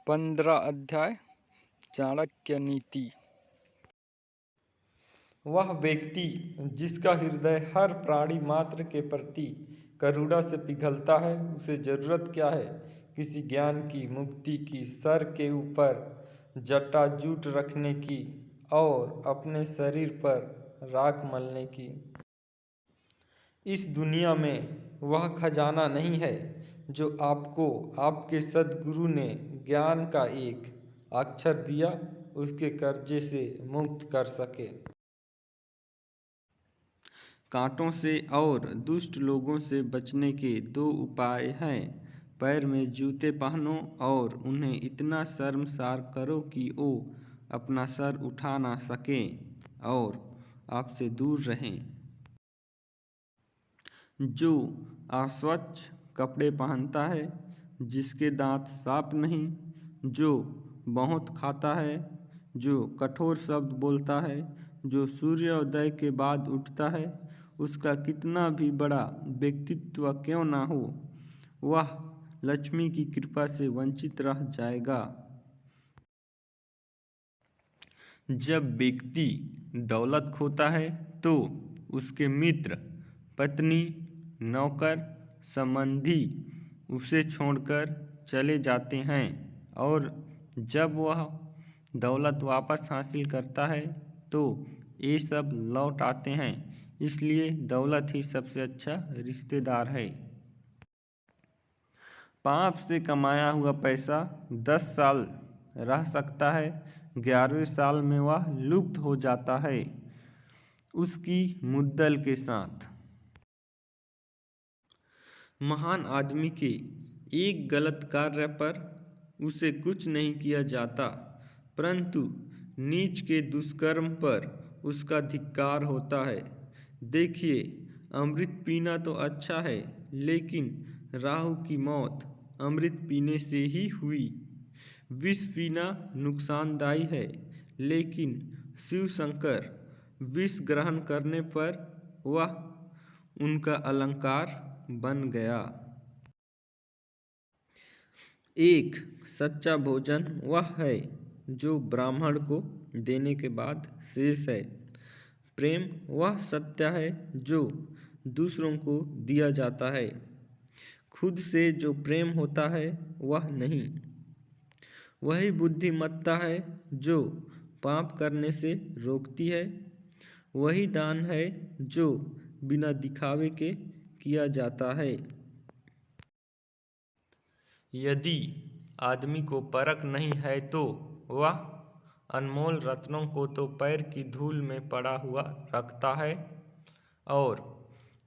15 अध्याय चाणक्य नीति। वह व्यक्ति जिसका हृदय हर प्राणी मात्र के प्रति करुणा से पिघलता है, उसे जरूरत क्या है किसी ज्ञान की, मुक्ति की, सर के ऊपर जटाजूट रखने की और अपने शरीर पर राख मलने की। इस दुनिया में वह खजाना नहीं है जो आपको आपके सद्गुरु ने ज्ञान का एक अक्षर दिया उसके कर्जे से मुक्त कर सके। कांटों से और दुष्ट लोगों से बचने के 2 उपाय हैं। पैर में जूते पहनो और उन्हें इतना शर्मसार करो कि वो अपना सर उठा ना सकें और आपसे दूर रहें। जो अस्वच्छ कपड़े पहनता है, जिसके दांत साफ नहीं, जो बहुत खाता है, जो कठोर शब्द बोलता है, जो सूर्योदय के बाद उठता है, उसका कितना भी बड़ा व्यक्तित्व क्यों ना हो, वह लक्ष्मी की कृपा से वंचित रह जाएगा। जब व्यक्ति दौलत खोता है तो उसके मित्र, पत्नी, नौकर, संबंधी उसे छोड़कर चले जाते हैं और जब वह दौलत वापस हासिल करता है तो ये सब लौट आते हैं। इसलिए दौलत ही सबसे अच्छा रिश्तेदार है। पाप से कमाया हुआ पैसा 10 साल रह सकता है, 11वें साल में वह लुप्त हो जाता है उसकी मुद्दल के साथ। महान आदमी के एक गलत कार्य पर उसे कुछ नहीं किया जाता, परंतु नीच के दुष्कर्म पर उसका धिक्कार होता है। देखिए, अमृत पीना तो अच्छा है, लेकिन राहु की मौत अमृत पीने से ही हुई। विष पीना नुकसानदायी है, लेकिन शिव शंकर विष ग्रहण करने पर वह उनका अलंकार बन गया। एक सच्चा भोजन वह है जो ब्राह्मण को देने के बाद शेष है। प्रेम वह सत्य है जो दूसरों को दिया जाता है। खुद से जो प्रेम होता है वह नहीं। वही बुद्धिमत्ता है जो पाप करने से रोकती है। वही दान है जो बिना दिखावे के किया जाता है। यदि आदमी को परख नहीं है तो वह अनमोल रत्नों को तो पैर की धूल में पड़ा हुआ रखता है और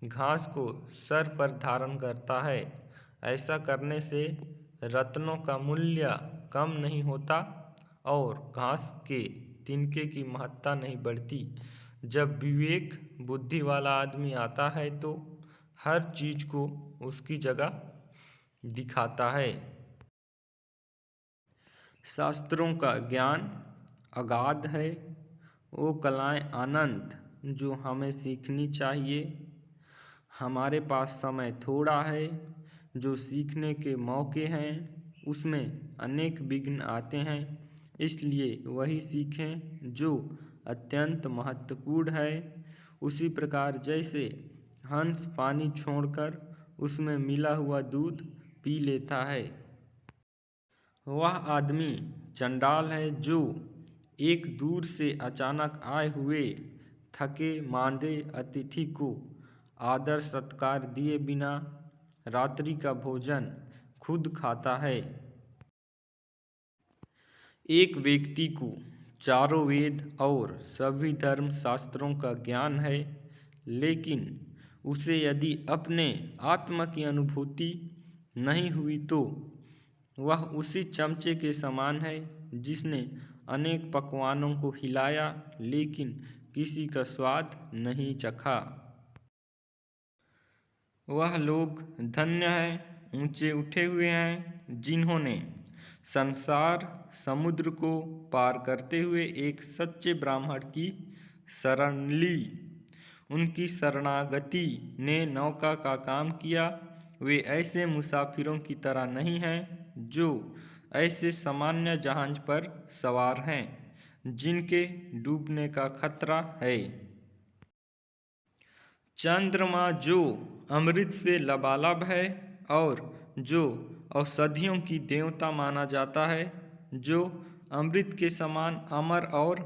घास को सर पर धारण करता है। ऐसा करने से रत्नों का मूल्य कम नहीं होता और घास के तिनके की महत्ता नहीं बढ़ती। जब विवेक बुद्धि वाला आदमी आता है तो हर चीज को उसकी जगह दिखाता है। शास्त्रों का ज्ञान अगाध है, वो कलाएं अनंत जो हमें सीखनी चाहिए। हमारे पास समय थोड़ा है, जो सीखने के मौके हैं उसमें अनेक विघ्न आते हैं। इसलिए वही सीखें जो अत्यंत महत्वपूर्ण है। उसी प्रकार जैसे हंस पानी छोड़कर उसमें मिला हुआ दूध पी लेता है, वह आदमी चंडाल है जो एक दूर से अचानक आए हुए थके मांदे अतिथि को आदर सत्कार दिए बिना रात्रि का भोजन खुद खाता है। एक व्यक्ति को चारों वेद और सभी धर्म शास्त्रों का ज्ञान है, लेकिन उसे यदि अपने आत्मा की अनुभूति नहीं हुई तो वह उसी चमचे के समान है जिसने अनेक पकवानों को हिलाया लेकिन किसी का स्वाद नहीं चखा। वह लोग धन्य हैं, ऊंचे उठे हुए हैं जिन्होंने संसार समुद्र को पार करते हुए एक सच्चे ब्राह्मण की शरण ली। उनकी शरणागति ने नौका का काम किया। वे ऐसे मुसाफिरों की तरह नहीं हैं जो ऐसे सामान्य जहाज पर सवार हैं जिनके डूबने का खतरा है। चंद्रमा जो अमृत से लबालब है और जो औषधियों की देवता माना जाता है, जो अमृत के समान अमर और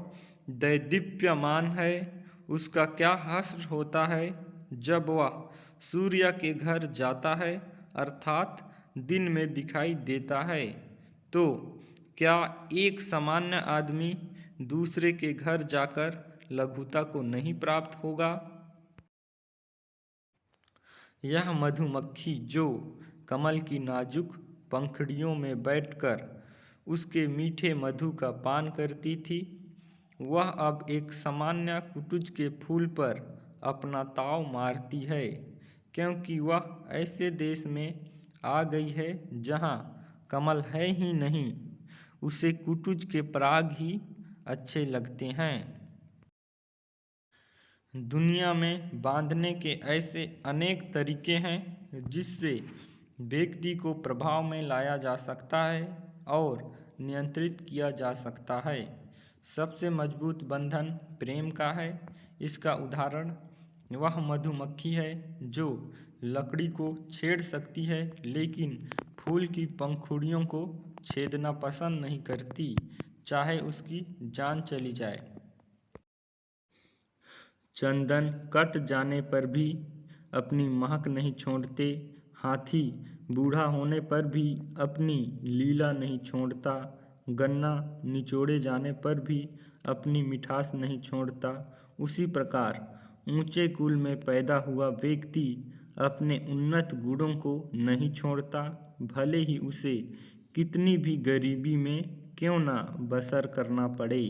दैदीप्यमान है, उसका क्या हश्र होता है जब वह सूर्य के घर जाता है, अर्थात दिन में दिखाई देता है। तो क्या एक सामान्य आदमी दूसरे के घर जाकर लघुता को नहीं प्राप्त होगा? यह मधुमक्खी जो कमल की नाजुक पंखुड़ियों में बैठकर उसके मीठे मधु का पान करती थी, वह अब एक सामान्य कुटुज के फूल पर अपना ताव मारती है, क्योंकि वह ऐसे देश में आ गई है जहाँ कमल है ही नहीं। उसे कुटुज के पराग ही अच्छे लगते हैं। दुनिया में बांधने के ऐसे अनेक तरीके हैं जिससे व्यक्ति को प्रभाव में लाया जा सकता है और नियंत्रित किया जा सकता है। सबसे मजबूत बंधन प्रेम का है। इसका उदाहरण वह मधुमक्खी है जो लकड़ी को छेड़ सकती है लेकिन फूल की पंखुड़ियों को छेदना पसंद नहीं करती, चाहे उसकी जान चली जाए। चंदन कट जाने पर भी अपनी महक नहीं छोड़ते। हाथी बूढ़ा होने पर भी अपनी लीला नहीं छोड़ता। गन्ना निचोड़े जाने पर भी अपनी मिठास नहीं छोड़ता। उसी प्रकार ऊंचे कुल में पैदा हुआ व्यक्ति अपने उन्नत गुणों को नहीं छोड़ता, भले ही उसे कितनी भी गरीबी में क्यों ना बसर करना पड़े।